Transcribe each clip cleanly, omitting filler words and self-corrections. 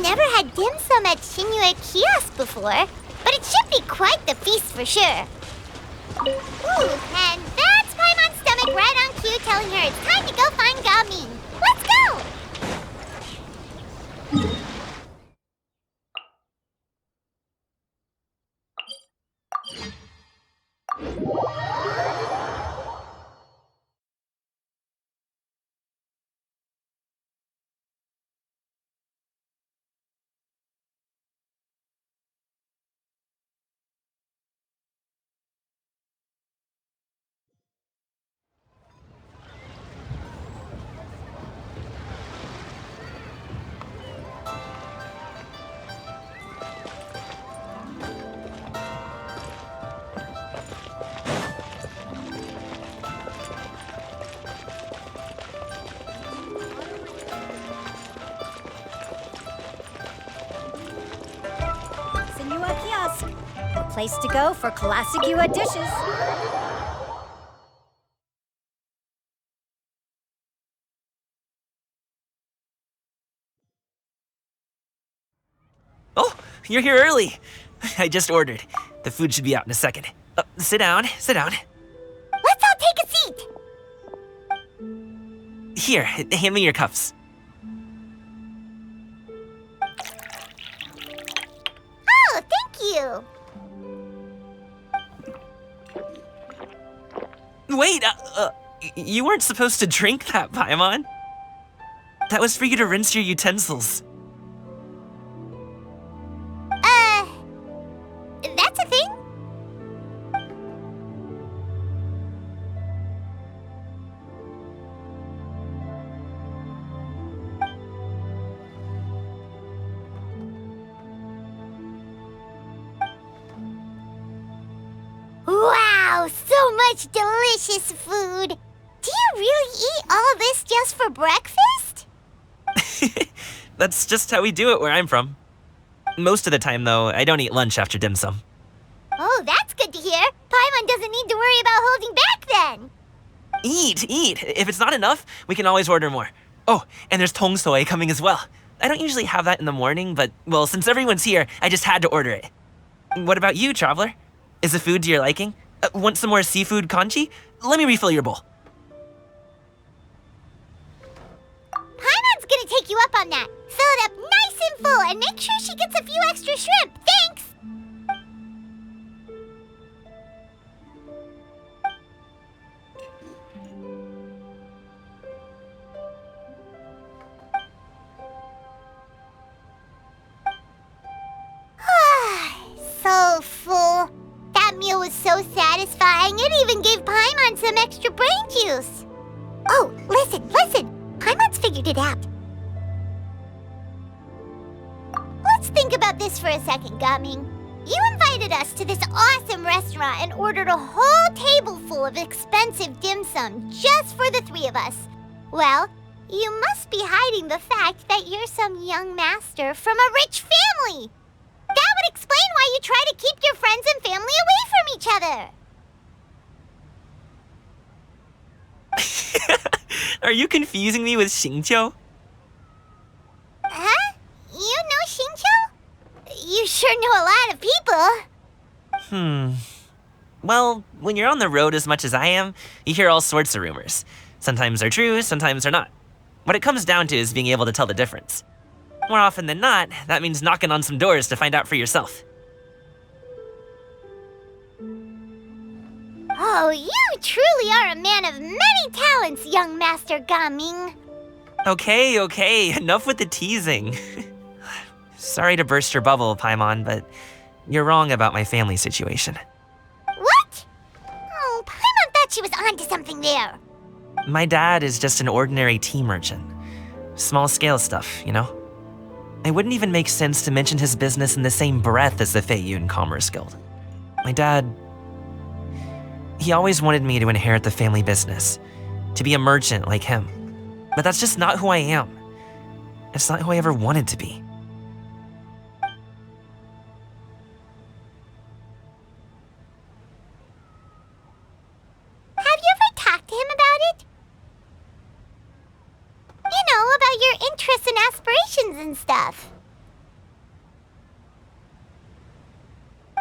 never had dim sum at Shinua Kiosk before, but it should be quite the feast for sure. Ooh, and that's Paimon's stomach right on cue telling her it's time to go find Gaming. Let's go! Shinua Kiosk, the place to go for classic Yua dishes. Oh, you're here early. I just ordered. The food should be out in a second. Sit down, sit down. Let's all take a seat! Here, hand me your cups. Oh, thank you! Wait, you weren't supposed to drink that, Paimon. That was for you to rinse your utensils. That's a thing? Wow, so much delicious food! Do you really eat all this just for breakfast? That's just how we do it where I'm from. Most of the time, though, I don't eat lunch after dim sum. Oh, that's good to hear. Paimon doesn't need to worry about holding back then. Eat! If it's not enough, we can always order more. Oh, and there's tong soy coming as well. I don't usually have that in the morning, but, well, since everyone's here, I just had to order it. What about you, traveler? Is the food to your liking? Want some more seafood congee? Let me refill your bowl. Paimon's gonna take you up on that. Fill it up nice and full and make sure she gets a few extra shrimp. Thanks! So full. That meal was so satisfying, it even gave Paimon some extra brain juice. Oh, listen! Paimon's figured it out. Let's think about this for a second, Gaming. You invited us to this awesome restaurant and ordered a whole table full of expensive dim sum just for the three of us. Well, you must be hiding the fact that you're some young master from a rich family. That would explain why you try to keep your friends and family away from each other. Are you confusing me with Xingqiu? Huh? You know Xingqiu? You sure know a lot of people. Well, when you're on the road as much as I am, you hear all sorts of rumors. Sometimes they're true, sometimes they're not. What it comes down to is being able to tell the difference. More often than not, that means knocking on some doors to find out for yourself. Oh, you truly are a man of many talents, young Master Gaming. Okay, enough with the teasing. Sorry to burst your bubble, Paimon, but you're wrong about my family situation. What? Oh, Paimon thought she was onto something there. My dad is just an ordinary tea merchant. Small-scale stuff, you know? It wouldn't even make sense to mention his business in the same breath as the Feiyun Commerce Guild. My dad... he always wanted me to inherit the family business, to be a merchant like him. But that's just not who I am. It's not who I ever wanted to be. Have you ever talked to him about it? You know, about your interests and aspirations and stuff.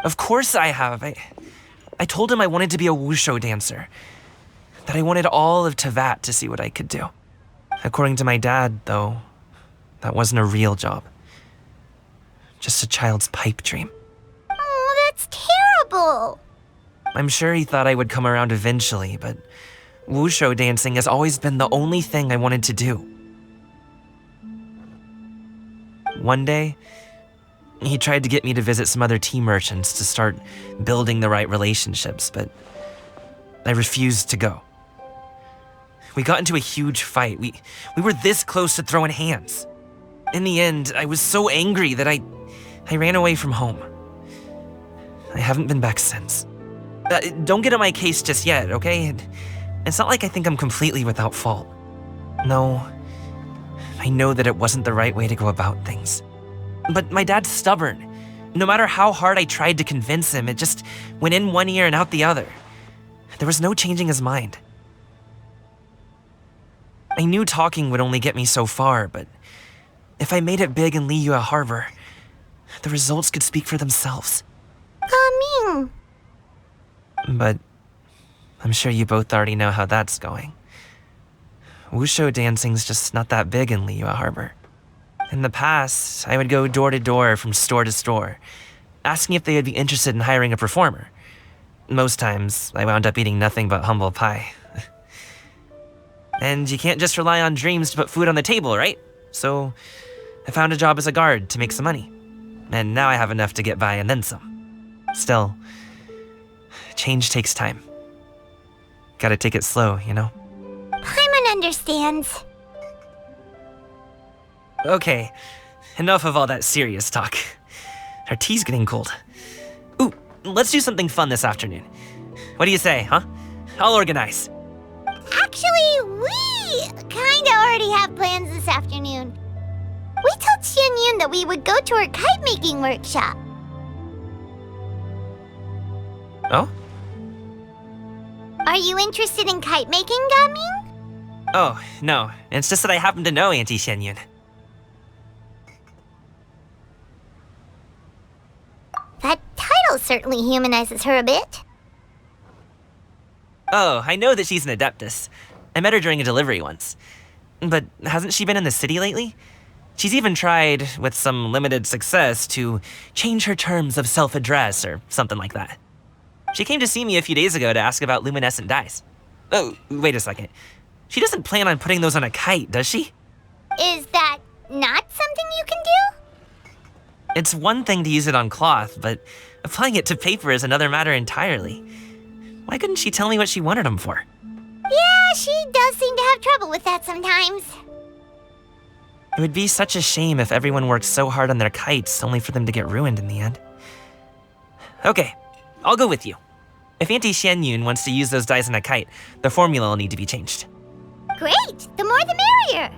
Of course I have. I told him I wanted to be a wushu dancer. That I wanted all of Tevat to see what I could do. According to my dad, though, that wasn't a real job. Just a child's pipe dream. Oh, that's terrible. I'm sure he thought I would come around eventually, but wushu dancing has always been the only thing I wanted to do. One day, he tried to get me to visit some other tea merchants to start building the right relationships, but I refused to go. We got into a huge fight. We were this close to throwing hands. In the end, I was so angry that I ran away from home. I haven't been back since. Don't get on my case just yet, okay? It's not like I think I'm completely without fault. No, I know that it wasn't the right way to go about things. But my dad's stubborn. No matter how hard I tried to convince him, it just went in one ear and out the other. There was no changing his mind. I knew talking would only get me so far, but if I made it big in Liyue Harbor, the results could speak for themselves. Gaming. But I'm sure you both already know how that's going. Wushu dancing's just not that big in Liyue Harbor. In the past, I would go door to door from store to store, asking if they would be interested in hiring a performer. Most times, I wound up eating nothing but humble pie. And you can't just rely on dreams to put food on the table, right? So I found a job as a guard to make some money. And now I have enough to get by and then some. Still, change takes time. Gotta take it slow, you know? Paimon understands. Okay, enough of all that serious talk. Our tea's getting cold. Ooh, let's do something fun this afternoon. What do you say, huh? I'll organize. Actually, we kinda already have plans this afternoon. We told Xianyun that we would go to her kite-making workshop. Oh? Are you interested in kite-making, Gaming? Oh, no. It's just that I happen to know Auntie Xianyun. That title certainly humanizes her a bit. Oh, I know that she's an adeptus. I met her during a delivery once. But hasn't she been in the city lately? She's even tried, with some limited success, to change her terms of self-address or something like that. She came to see me a few days ago to ask about luminescent dyes. Oh, wait a second. She doesn't plan on putting those on a kite, does she? Is that not something you can do? It's one thing to use it on cloth, but applying it to paper is another matter entirely. Why couldn't she tell me what she wanted them for? Yeah, she does seem to have trouble with that sometimes. It would be such a shame if everyone worked so hard on their kites only for them to get ruined in the end. Okay, I'll go with you. If Auntie Xianyun wants to use those dyes on a kite, the formula will need to be changed. Great! The more the merrier!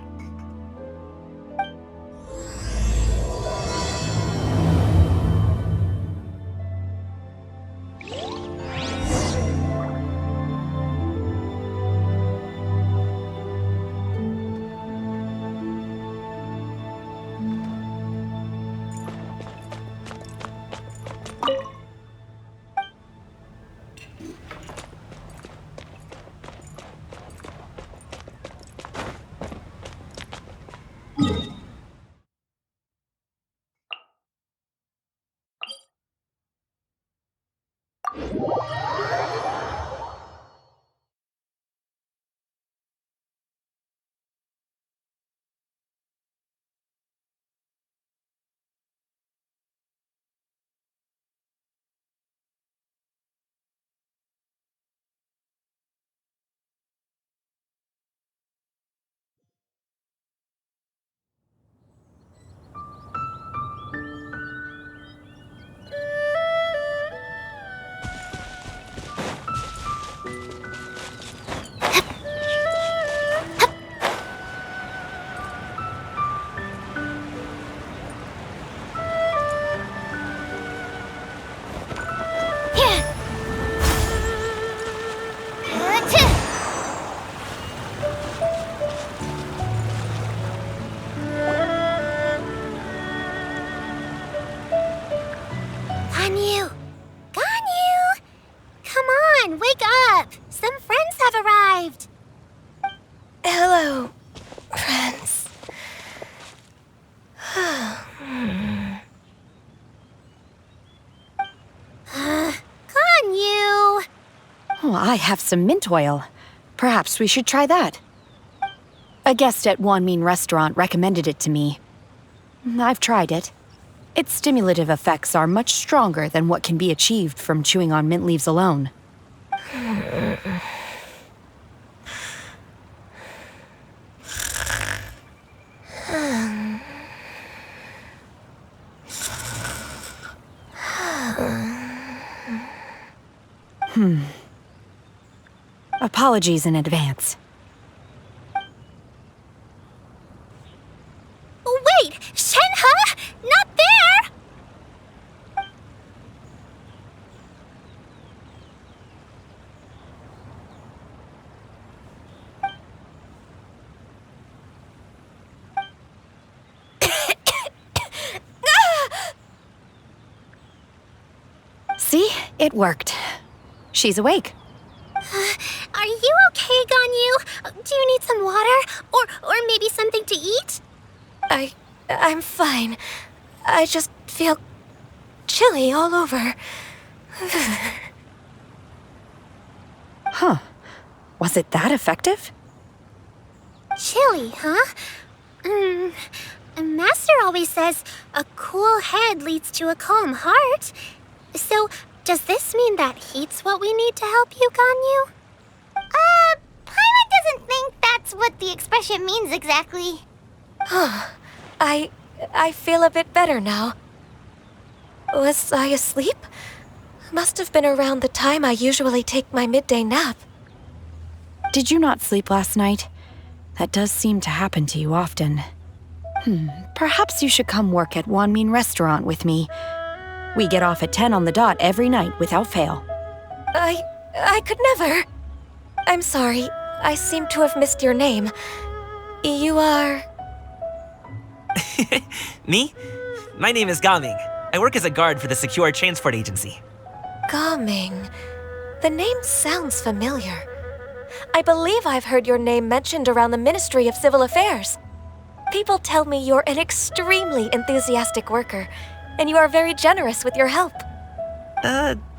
I have some mint oil. Perhaps we should try that. A guest at Wanmin Restaurant recommended it to me. I've tried it. Its stimulative effects are much stronger than what can be achieved from chewing on mint leaves alone. Apologies in advance. Wait! Shenhe? Not there! See? It worked. She's awake. Are you okay, Ganyu? Do you need some water? Or maybe something to eat? I'm fine. I just feel chilly all over. Huh. Was it that effective? Chilly, huh? Master always says a cool head leads to a calm heart. So, does this mean that heat's what we need to help you, Ganyu? Paimon doesn't think that's what the expression means exactly. I feel a bit better now. Was I asleep? Must have been around the time I usually take my midday nap. Did you not sleep last night? That does seem to happen to you often. Perhaps you should come work at Wanmin Restaurant with me. We get off at 10 on the dot every night without fail. I could never. I'm sorry. I seem to have missed your name. You are... Me? My name is Gaming. I work as a guard for the Secure Transport Agency. Gaming. The name sounds familiar. I believe I've heard your name mentioned around the Ministry of Civil Affairs. People tell me you're an extremely enthusiastic worker, and you are very generous with your help.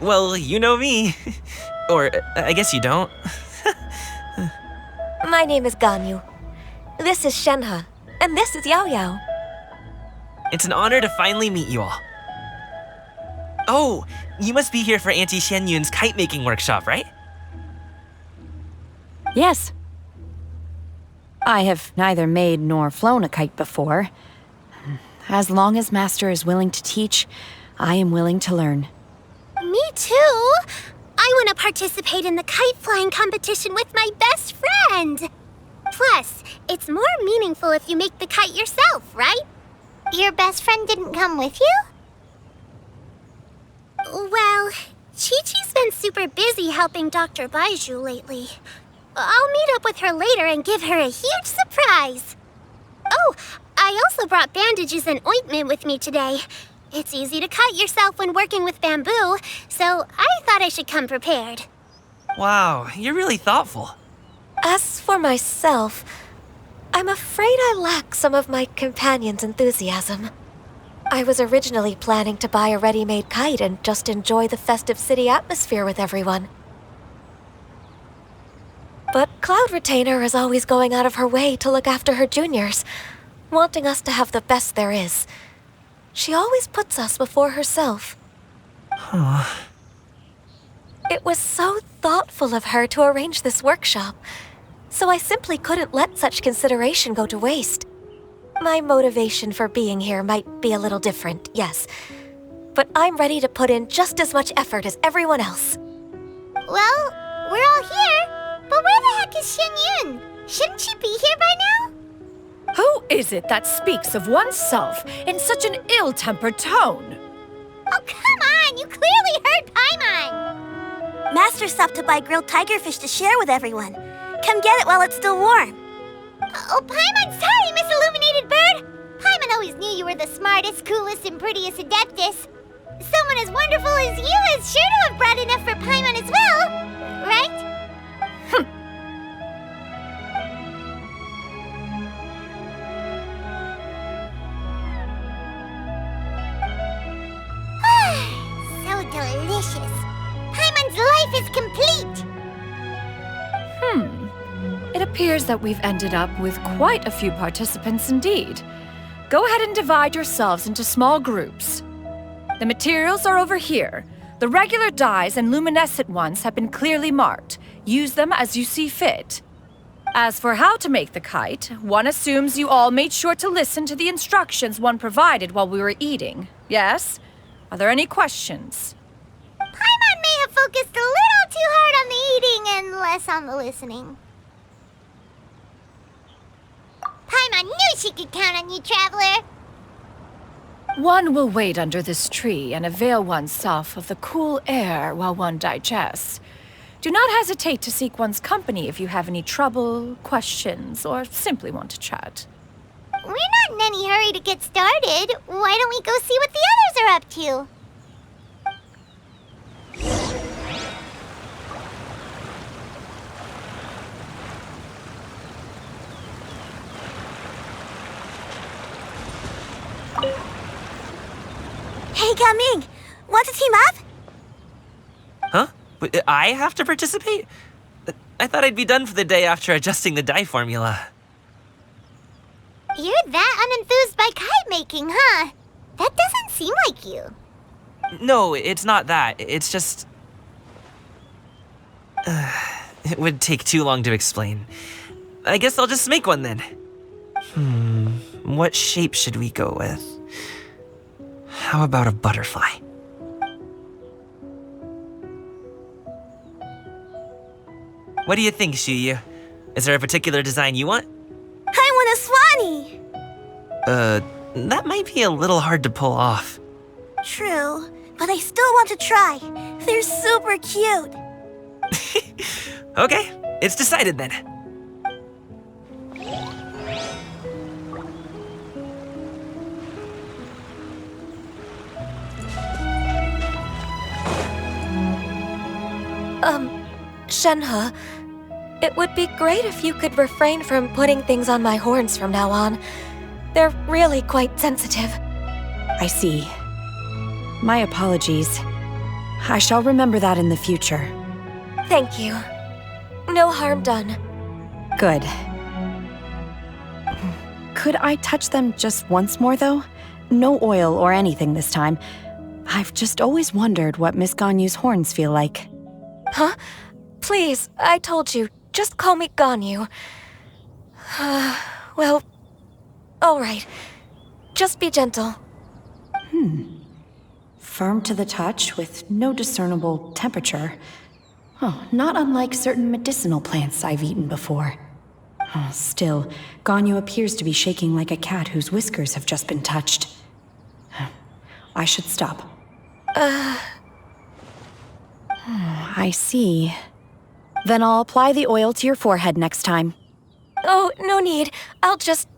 Well, you know me. Or, I guess you don't. My name is Ganyu. This is Shenhe, and this is Yao Yao. It's an honor to finally meet you all. Oh, you must be here for Auntie Xianyun's kite-making workshop, right? Yes. I have neither made nor flown a kite before. As long as Master is willing to teach, I am willing to learn. Me too! I want to participate in the kite flying competition with my best friend! Plus, it's more meaningful if you make the kite yourself, right? Your best friend didn't come with you? Well, Chi-Chi's been super busy helping Dr. Baiju lately. I'll meet up with her later and give her a huge surprise. Oh, I also brought bandages and ointment with me today. It's easy to cut yourself when working with bamboo, so I thought I should come prepared. Wow, you're really thoughtful. As for myself, I'm afraid I lack some of my companion's enthusiasm. I was originally planning to buy a ready-made kite and just enjoy the festive city atmosphere with everyone. But Cloud Retainer is always going out of her way to look after her juniors, wanting us to have the best there is. She always puts us before herself. It was so thoughtful of her to arrange this workshop, so I simply couldn't let such consideration go to waste. My motivation for being here might be a little different, yes, but I'm ready to put in just as much effort as everyone else. Well, we're all here, but where the heck is Xianyun? Shouldn't she be here by now? Who is it that speaks of oneself in such an ill-tempered tone? Oh, come on! You clearly heard Paimon! Master stopped to buy grilled tigerfish to share with everyone. Come get it while it's still warm. Oh, Paimon, sorry, Miss Illuminated Bird! Paimon always knew you were the smartest, coolest, and prettiest Adeptus. Someone as wonderful as you is sure to have brought enough for Paimon as well, right? So delicious. Paimon's life is complete. It appears that we've ended up with quite a few participants indeed. Go ahead and divide yourselves into small groups. The materials are over here. The regular dyes and luminescent ones have been clearly marked. Use them as you see fit. As for how to make the kite, one assumes you all made sure to listen to the instructions one provided while we were eating. Yes? Are there any questions? Paimon may have focused a little too hard on the eating and less on the listening. Paimon knew she could count on you, Traveler. One will wait under this tree and avail oneself of the cool air while one digests. Do not hesitate to seek one's company if you have any trouble, questions, or simply want to chat. We're not in any hurry to get started. Why don't we go see what the others are up to? Hey, Gaming! Want to team up? Huh? I have to participate? I thought I'd be done for the day after adjusting the dye formula. You're that unenthused by kite making, huh? That doesn't seem like you. No, it's not that. It's just... it would take too long to explain. I guess I'll just make one then. What shape should we go with? How about a butterfly? What do you think, Shuyu? Is there a particular design you want? I want a swanee! That might be a little hard to pull off. True, but I still want to try. They're super cute. Okay, it's decided then. Shenhe, it would be great if you could refrain from putting things on my horns from now on. They're really quite sensitive. I see. My apologies. I shall remember that in the future. Thank you. No harm done. Good. Could I touch them just once more, though? No oil or anything this time. I've just always wondered what Miss Ganyu's horns feel like. Huh? Please, I told you, just call me Ganyu. Well, all right. Just be gentle. Firm to the touch with no discernible temperature. Oh, not unlike certain medicinal plants I've eaten before. Oh, still, Ganyu appears to be shaking like a cat whose whiskers have just been touched. I should stop. I see. Then I'll apply the oil to your forehead next time. Oh, no need. I'll just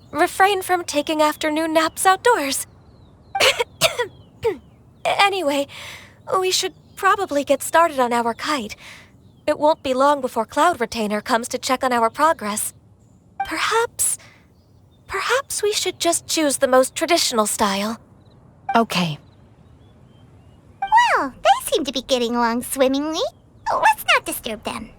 refrain from taking afternoon naps outdoors. Anyway, we should probably get started on our kite. It won't be long before Cloud Retainer comes to check on our progress. Perhaps we should just choose the most traditional style. Okay. Well, they seem to be getting along swimmingly. Let's not disturb them.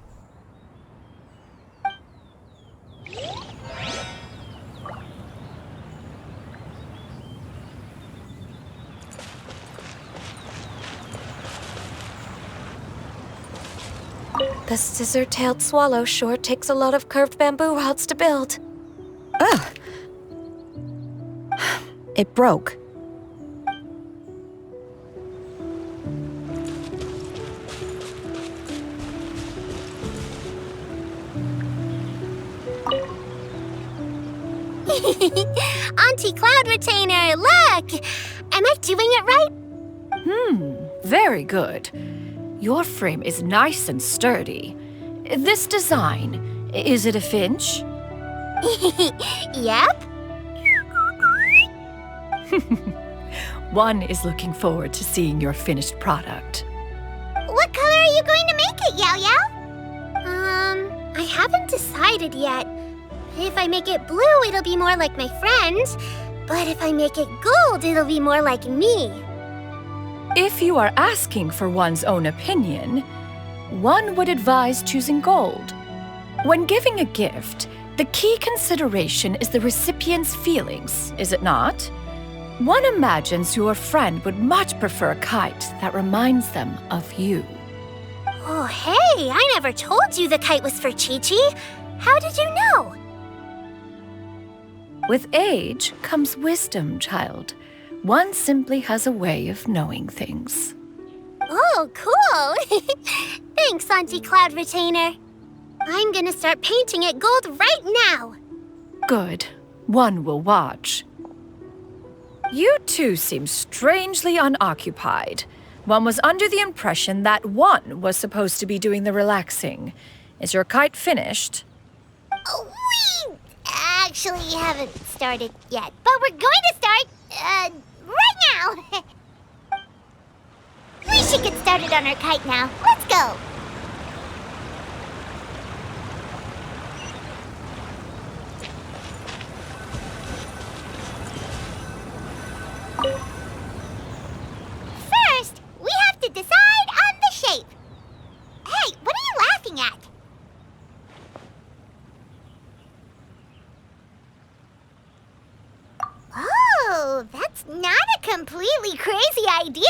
The scissor-tailed swallow sure takes a lot of curved bamboo rods to build. Ugh. It broke. Auntie Cloud Retainer, look! Am I doing it right? Very good. Your frame is nice and sturdy. This design, is it a finch? Yep. One is looking forward to seeing your finished product. What color are you going to make it, Yao Yao? I haven't decided yet. If I make it blue, it'll be more like my friend. But if I make it gold, it'll be more like me. If you are asking for one's own opinion, one would advise choosing gold. When giving a gift, the key consideration is the recipient's feelings, is it not? One imagines your friend would much prefer a kite that reminds them of you. Oh, hey, I never told you the kite was for Chi-Chi. How did you know? With age comes wisdom, child. One simply has a way of knowing things. Oh, cool. Thanks, Auntie Cloud Retainer. I'm gonna start painting it gold right now. Good. One will watch. You two seem strangely unoccupied. One was under the impression that one was supposed to be doing the relaxing. Is your kite finished? We actually haven't started yet, but we're going to start, right now. We should get started on our kite now. Let's go. First, we have to decide on the shape. Hey, what are you laughing at? Oh, that's not a completely crazy idea.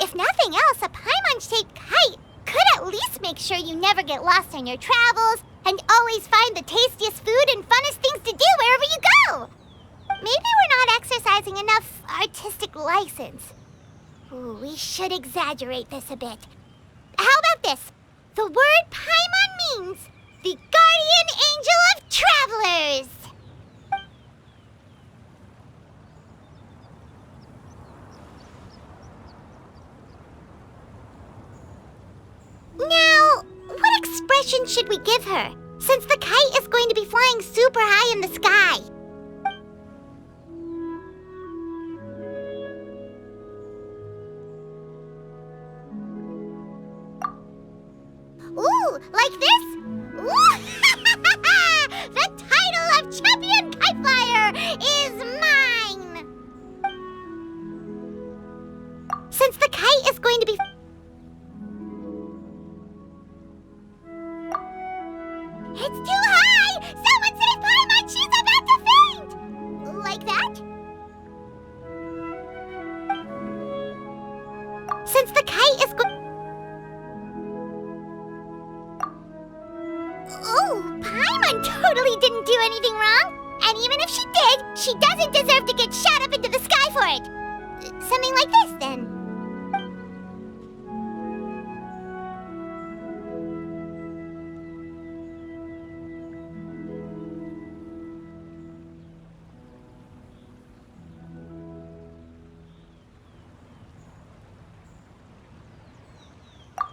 If nothing else, a Paimon-shaped kite could at least make sure you never get lost on your travels and always find the tastiest food and funnest things to do wherever you go. Maybe we're not exercising enough artistic license. Ooh, we should exaggerate this a bit. How about this? The word Paimon means the guardian angel of travelers. Now, what expression should we give her, since the kite is going to be flying super high in the sky? Ooh, like this? Ooh. The title of Champion Kite Flyer is mine! Since the kite is going to be... It's too high! Someone save Paimon! She's about to faint! Like that? Since the kite is Oh, Paimon totally didn't do anything wrong! And even if she did, she doesn't deserve to get shot up into the sky for it! Something like this, then.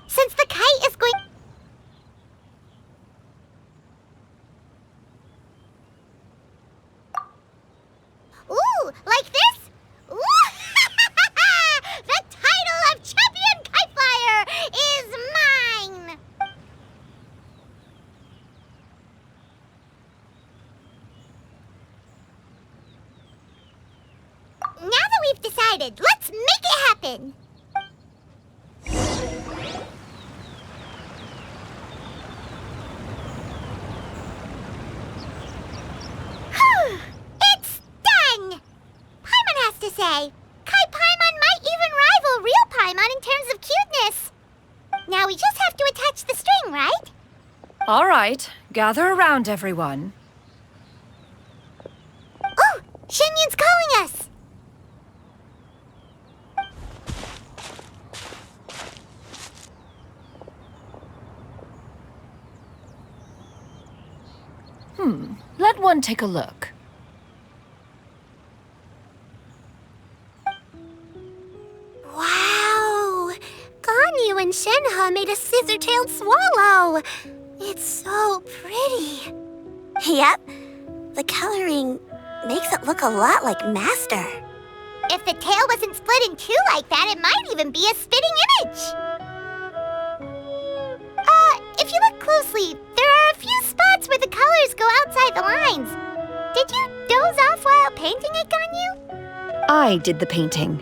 Since the kite is going... Ooh, like this? Ooh! The title of Champion Kite Flyer is mine! Now that we've decided, let's make it happen! It's done! Paimon has to say, Kite Paimon might even rival real Paimon in terms of cuteness. Now we just have to attach the string, right? All right, gather around, everyone. Oh, Shenyun's calling us! Let one take a look. Wow! Ganyu and Shenhe made a scissor-tailed swallow. It's so pretty. Yep. The coloring makes it look a lot like Master. If the tail wasn't split in two like that, it might even be a spitting image. If you look closely, there are a few spots where the colors go outside the lines. Did you doze off while painting it, Ganyu? I did the painting.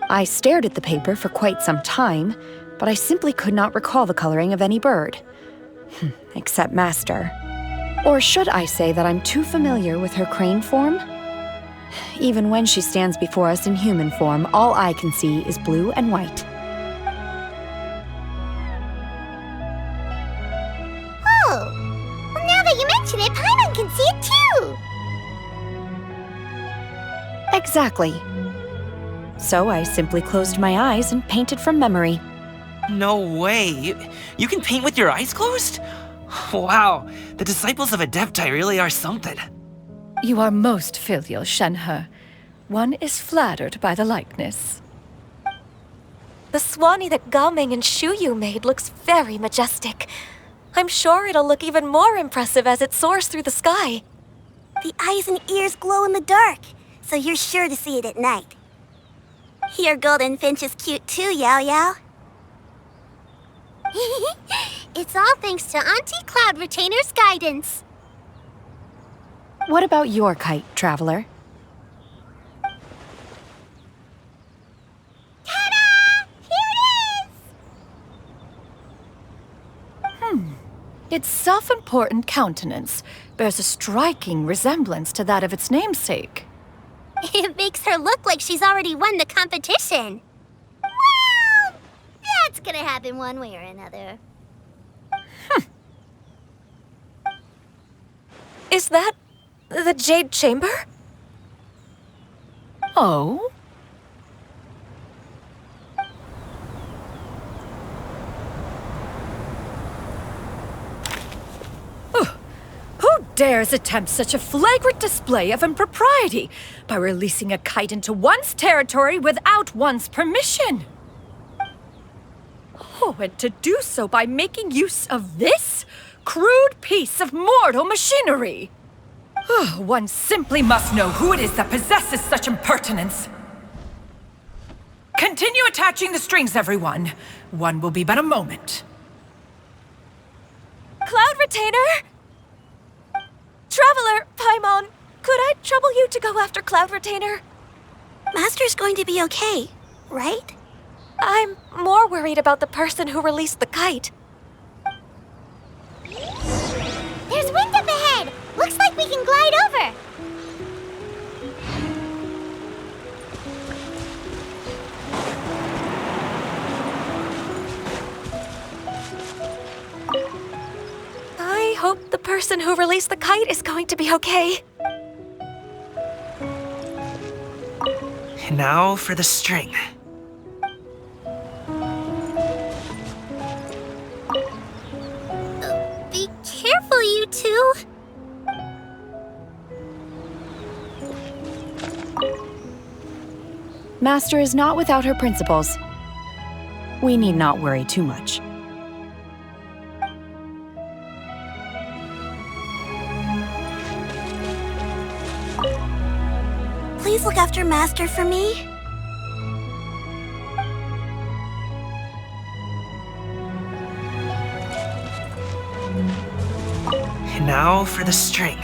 I stared at the paper for quite some time, but I simply could not recall the coloring of any bird. Except Master. Or should I say that I'm too familiar with her crane form? Even when she stands before us in human form, all I can see is blue and white. Oh, well, now that you mention it, Paimon can see it too. Exactly. So I simply closed my eyes and painted from memory. No way. You can paint with your eyes closed? Wow, the disciples of Adepti really are something. You are most filial, Shenhe. One is flattered by the likeness. The Swanee that Gaming and Shuyu made looks very majestic. I'm sure it'll look even more impressive as it soars through the sky. The eyes and ears glow in the dark, so you're sure to see it at night. Your golden finch is cute too, Yao Yao. It's all thanks to Auntie Cloud Retainer's guidance. What about your kite, Traveler? Ta-da! Here it is! Its self-important countenance bears a striking resemblance to that of its namesake. It makes her look like she's already won the competition. Well, that's gonna happen one way or another. Is that the Jade Chamber? Oh? Who dares attempt such a flagrant display of impropriety by releasing a kite into one's territory without one's permission? Oh, and to do so by making use of this crude piece of mortal machinery! One simply must know who it is that possesses such impertinence. Continue attaching the strings, everyone. One will be but a moment. Cloud Retainer? Traveler, Paimon, could I trouble you to go after Cloud Retainer? Master's going to be okay, right? I'm more worried about the person who released the kite. There's wind up ahead! Looks like we can glide over! I hope the person who released the kite is going to be okay. And now for the string. Be careful, you two! Master is not without her principles. We need not worry too much. Please look after Master for me. And now for the string.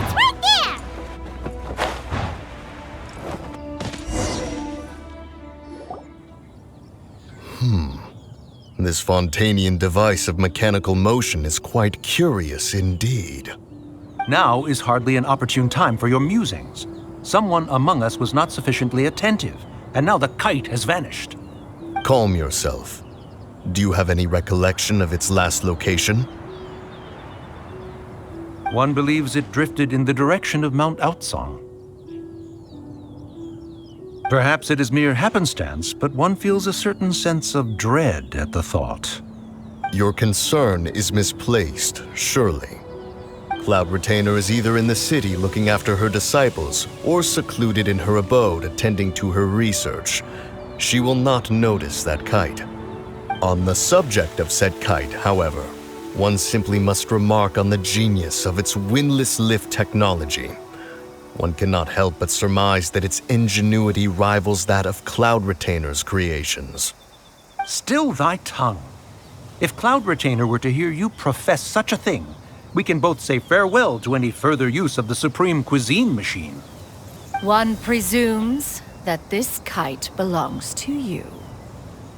It's right there! This Fontanian device of mechanical motion is quite curious indeed. Now is hardly an opportune time for your musings. Someone among us was not sufficiently attentive, and now the kite has vanished. Calm yourself. Do you have any recollection of its last location? One believes it drifted in the direction of Mount Outsong. Perhaps it is mere happenstance, but one feels a certain sense of dread at the thought. Your concern is misplaced, surely. Cloud Retainer is either in the city looking after her disciples, or secluded in her abode attending to her research. She will not notice that kite. On the subject of said kite, however, one simply must remark on the genius of its windlass lift technology. One cannot help but surmise that its ingenuity rivals that of Cloud Retainer's creations. Still thy tongue. If Cloud Retainer were to hear you profess such a thing, we can both say farewell to any further use of the Supreme Cuisine Machine. One presumes that this kite belongs to you.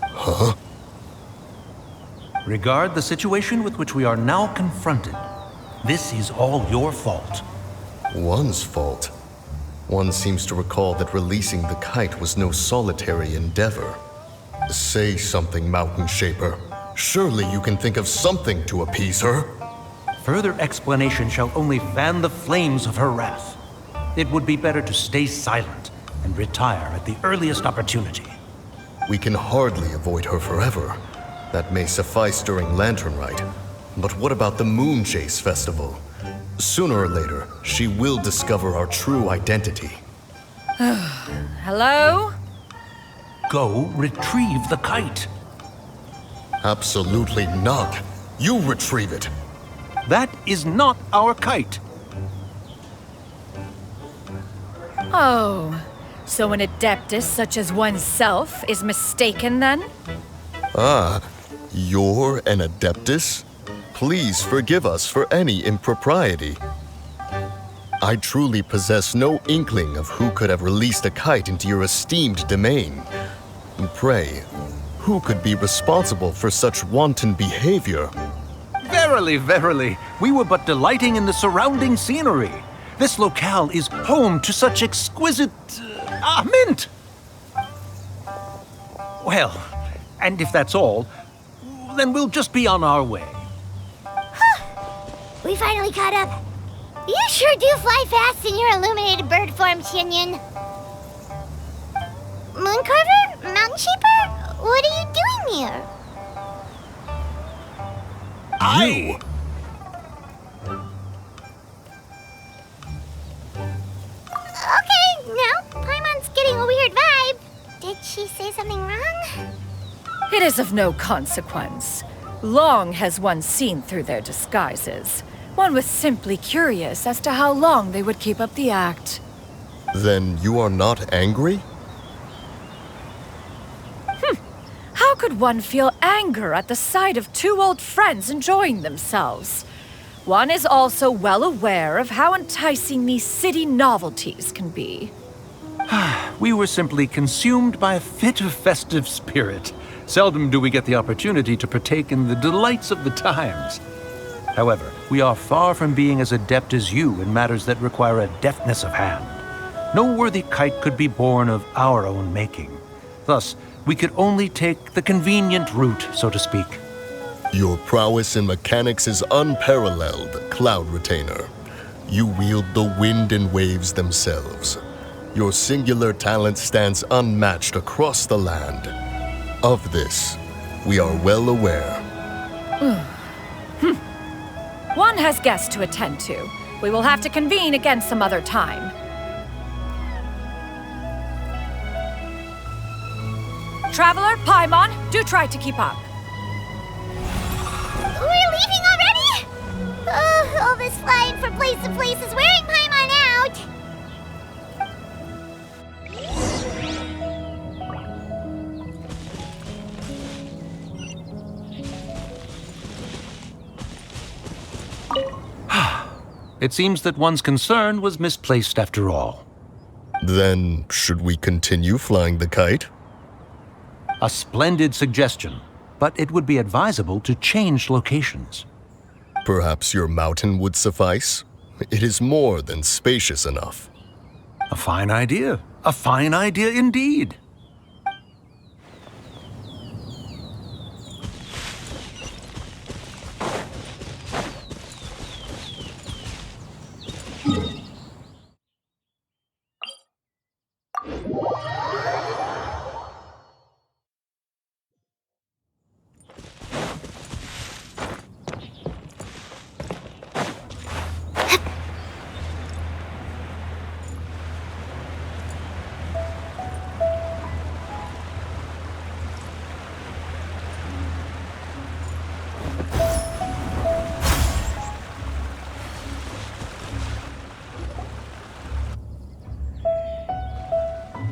Huh? Regard the situation with which we are now confronted. This is all your fault. One's fault. One seems to recall that releasing the kite was no solitary endeavor. Say something, Mountain Shaper. Surely you can think of something to appease her. Further explanation shall only fan the flames of her wrath. It would be better to stay silent and retire at the earliest opportunity. We can hardly avoid her forever. That may suffice during Lantern Rite. But what about the Moon Chase Festival? Sooner or later, she will discover our true identity. Hello? Go retrieve the kite. Absolutely not. You retrieve it. That is not our kite. Oh, so an adeptus such as oneself is mistaken then? Ah, you're an Adeptus? Please forgive us for any impropriety. I truly possess no inkling of who could have released a kite into your esteemed domain. Pray, who could be responsible for such wanton behavior? Verily, verily, we were but delighting in the surrounding scenery. This locale is home to such exquisite... mint! Well, and if that's all, then we'll just be on our way. We finally caught up. You sure do fly fast in your illuminated bird form, Shinyan. Mooncarver? Mountain Shaper? What are you doing here? You! Okay, now Paimon's getting a weird vibe. Did she say something wrong? It is of no consequence. Long has one seen through their disguises. One was simply curious as to how long they would keep up the act. Then you are not angry? How could one feel anger at the sight of two old friends enjoying themselves? One is also well aware of how enticing these city novelties can be. We were simply consumed by a fit of festive spirit. Seldom do we get the opportunity to partake in the delights of the times. However, we are far from being as adept as you in matters that require a deftness of hand. No worthy kite could be born of our own making. Thus, we could only take the convenient route, so to speak. Your prowess in mechanics is unparalleled, Cloud Retainer. You wield the wind and waves themselves. Your singular talent stands unmatched across the land. Of this, we are well aware. One has guests to attend to. We will have to convene again some other time. Traveler, Paimon, do try to keep up. We're leaving already? Oh, all this flying from place to place is wearing Paimon out. It seems that one's concern was misplaced after all. Then, should we continue flying the kite? A splendid suggestion, but it would be advisable to change locations. Perhaps your mountain would suffice? It is more than spacious enough. A fine idea. A fine idea indeed.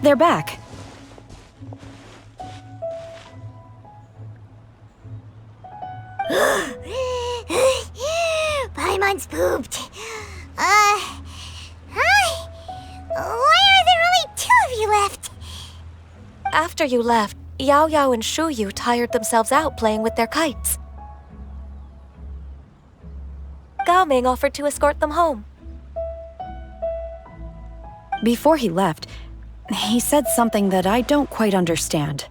They're back. Paimon's pooped. Hi. Why are there only 2 of you left? After you left, Yao Yao and Shu Yu tired themselves out playing with their kites. Gao Ming offered to escort them home. Before he left, he said something that I don't quite understand.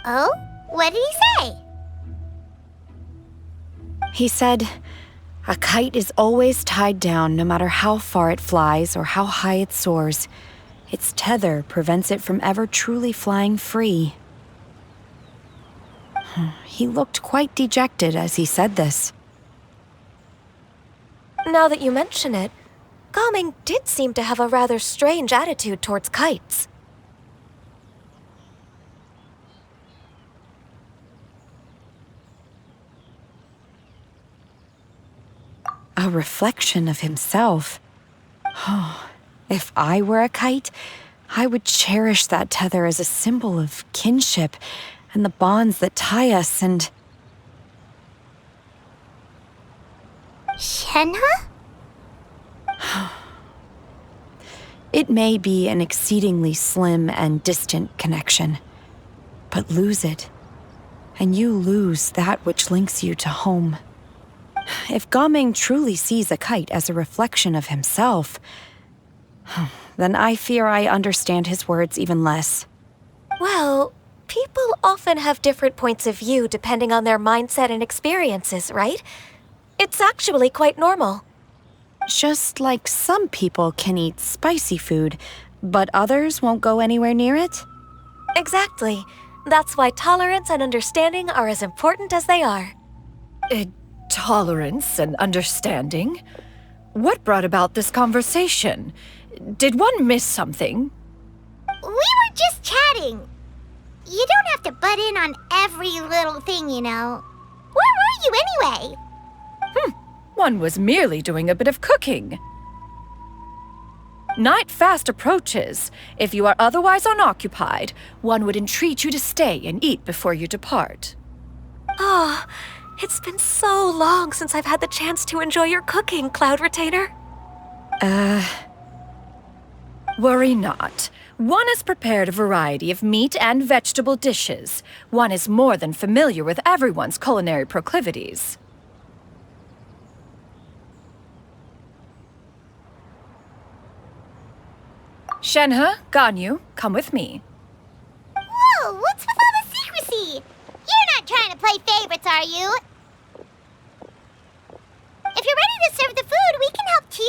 Oh? What did he say? He said, a kite is always tied down no matter how far it flies or how high it soars. Its tether prevents it from ever truly flying free. He looked quite dejected as he said this. Now that you mention it, Gao Ming did seem to have a rather strange attitude towards kites. A reflection of himself. Oh, if I were a kite, I would cherish that tether as a symbol of kinship and the bonds that tie us and... Shenhe? It may be an exceedingly slim and distant connection, but lose it, and you lose that which links you to home. If Gao Ming truly sees a kite as a reflection of himself, then I fear I understand his words even less. Well, people often have different points of view depending on their mindset and experiences, right? It's actually quite normal. Just like some people can eat spicy food, but others won't go anywhere near it? Exactly. That's why tolerance and understanding are as important as they are. Tolerance and understanding? What brought about this conversation? Did one miss something? We were just chatting. You don't have to butt in on every little thing, you know. Where were you anyway? One was merely doing a bit of cooking. Night fast approaches. If you are otherwise unoccupied, one would entreat you to stay and eat before you depart. Oh, it's been so long since I've had the chance to enjoy your cooking, Cloud Retainer. Worry not. One has prepared a variety of meat and vegetable dishes. One is more than familiar with everyone's culinary proclivities. Shenhe, Ganyu, come with me. Whoa, what's with all the secrecy? You're not trying to play favorites, are you? If you're ready to serve the food, we can help too.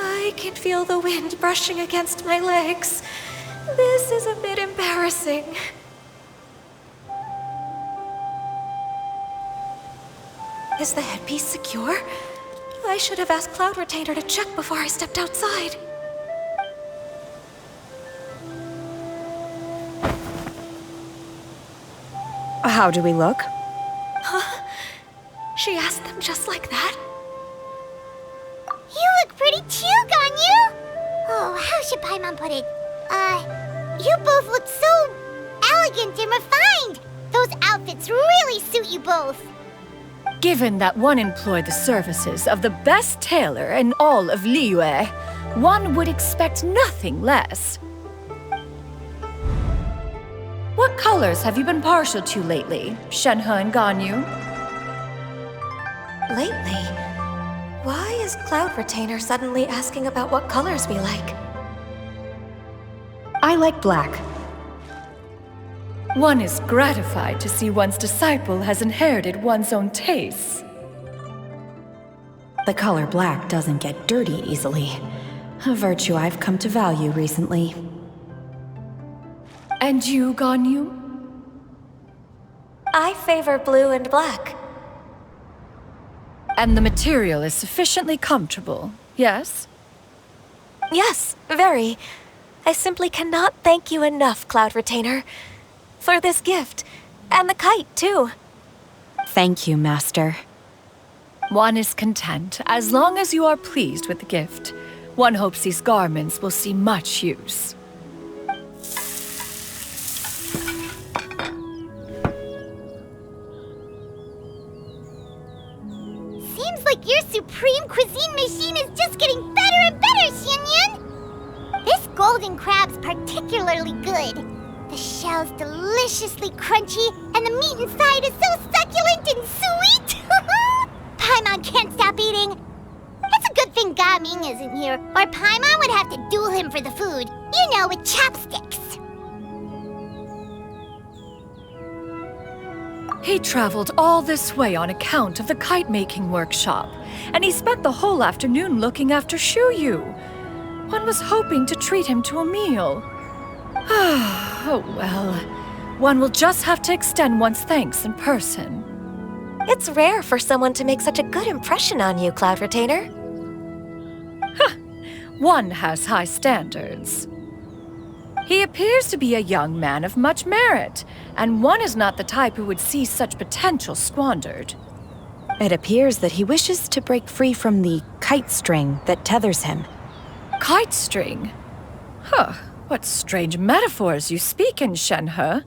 I can feel the wind brushing against my legs. This is a bit embarrassing. Is the headpiece secure? I should have asked Cloud Retainer to check before I stepped outside. How do we look? She asked them just like that? You look pretty too, Ganyu. Oh, how should Paimon put it? You both look so elegant and refined. Those outfits really suit you both. Given that one employed the services of the best tailor in all of Liyue, one would expect nothing less. What colors have you been partial to lately, Shenhe and Ganyu? Lately? Why is Cloud Retainer suddenly asking about what colors we like? I like black. One is gratified to see one's disciple has inherited one's own tastes. The color black doesn't get dirty easily, a virtue I've come to value recently. And you, Ganyu? I favor blue and black. And the material is sufficiently comfortable, yes? Yes, very. I simply cannot thank you enough, Cloud Retainer, for this gift, and the kite, too. Thank you, Master. One is content, as long as you are pleased with the gift. One hopes these garments will see much use. Seems like your supreme cuisine machine is just getting better and better, Xinyun! This golden crab's particularly good. The shell's deliciously crunchy, and the meat inside is so succulent and sweet! Paimon can't stop eating. It's a good thing Gaming isn't here, or Paimon would have to duel him for the food. You know, with chopsticks. He traveled all this way on account of the kite-making workshop, and he spent the whole afternoon looking after Shuyu. One was hoping to treat him to a meal. Oh well, one will just have to extend one's thanks in person. It's rare for someone to make such a good impression on you, Cloud Retainer. One has high standards. He appears to be a young man of much merit, and one is not the type who would see such potential squandered. It appears that he wishes to break free from the kite string that tethers him. Kite string? Huh, what strange metaphors you speak in, Shenhe.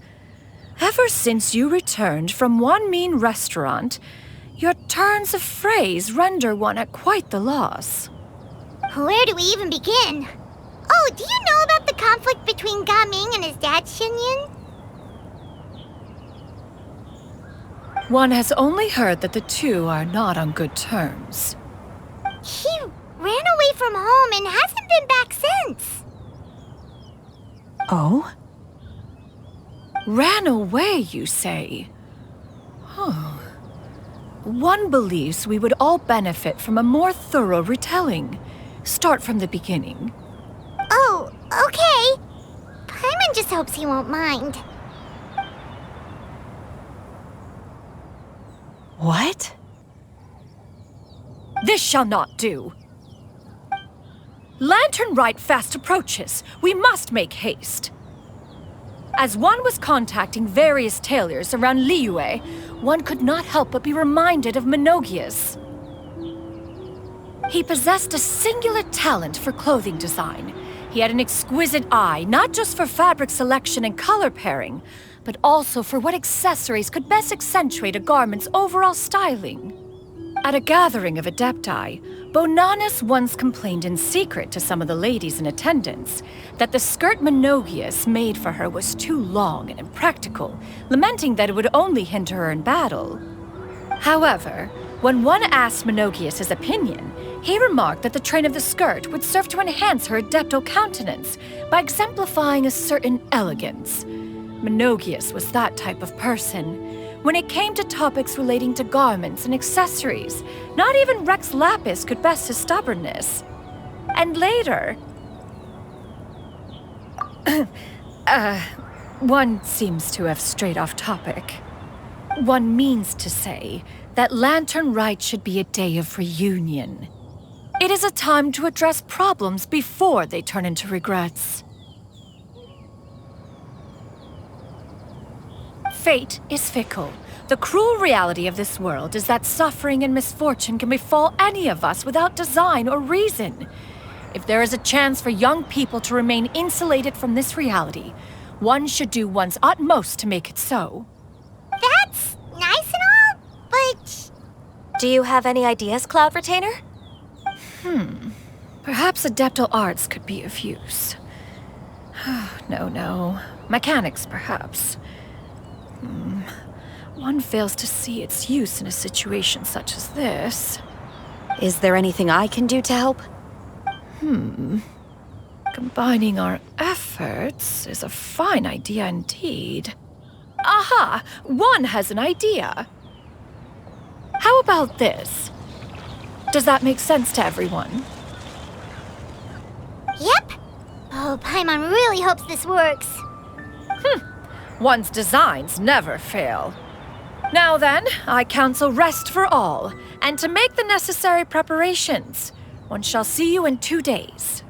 Ever since you returned from One Mean Restaurant, your turns of phrase render one at quite the loss. Where do we even begin? Oh, do you know about the conflict between Gaming and his dad, Xinyun? One has only heard that the two are not on good terms. He ran away from home and hasn't been back since. Oh? Ran away, you say? Huh. One believes we would all benefit from a more thorough retelling. Start from the beginning. Oh, okay. Paimon just hopes he won't mind. What? This shall not do. Lantern Rite fast approaches. We must make haste. As one was contacting various tailors around Liyue, one could not help but be reminded of Menogias. He possessed a singular talent for clothing design. He had an exquisite eye, not just for fabric selection and color pairing, but also for what accessories could best accentuate a garment's overall styling. At a gathering of Adepti, Bonanis once complained in secret to some of the ladies in attendance that the skirt Menogias made for her was too long and impractical, lamenting that it would only hinder her in battle. However, when one asked Menogias his opinion, he remarked that the train of the skirt would serve to enhance her adeptal countenance by exemplifying a certain elegance. Menogias was that type of person. When it came to topics relating to garments and accessories, not even Rex Lapis could best his stubbornness. And later... one seems to have strayed off topic. One means to say that Lantern Rite should be a day of reunion. It is a time to address problems before they turn into regrets. Fate is fickle. The cruel reality of this world is that suffering and misfortune can befall any of us without design or reason. If there is a chance for young people to remain insulated from this reality, one should do one's utmost to make it so. That's nice and all, but... Do you have any ideas, Cloud Retainer? Perhaps adeptal arts could be of use. No. Mechanics, perhaps. One fails to see its use in a situation such as this. Is there anything I can do to help? Combining our efforts is a fine idea indeed. Aha! One has an idea. How about this? Does that make sense to everyone? Yep. Oh, Paimon really hopes this works. One's designs never fail. Now then, I counsel rest for all, and to make the necessary preparations. One shall see you in 2 days.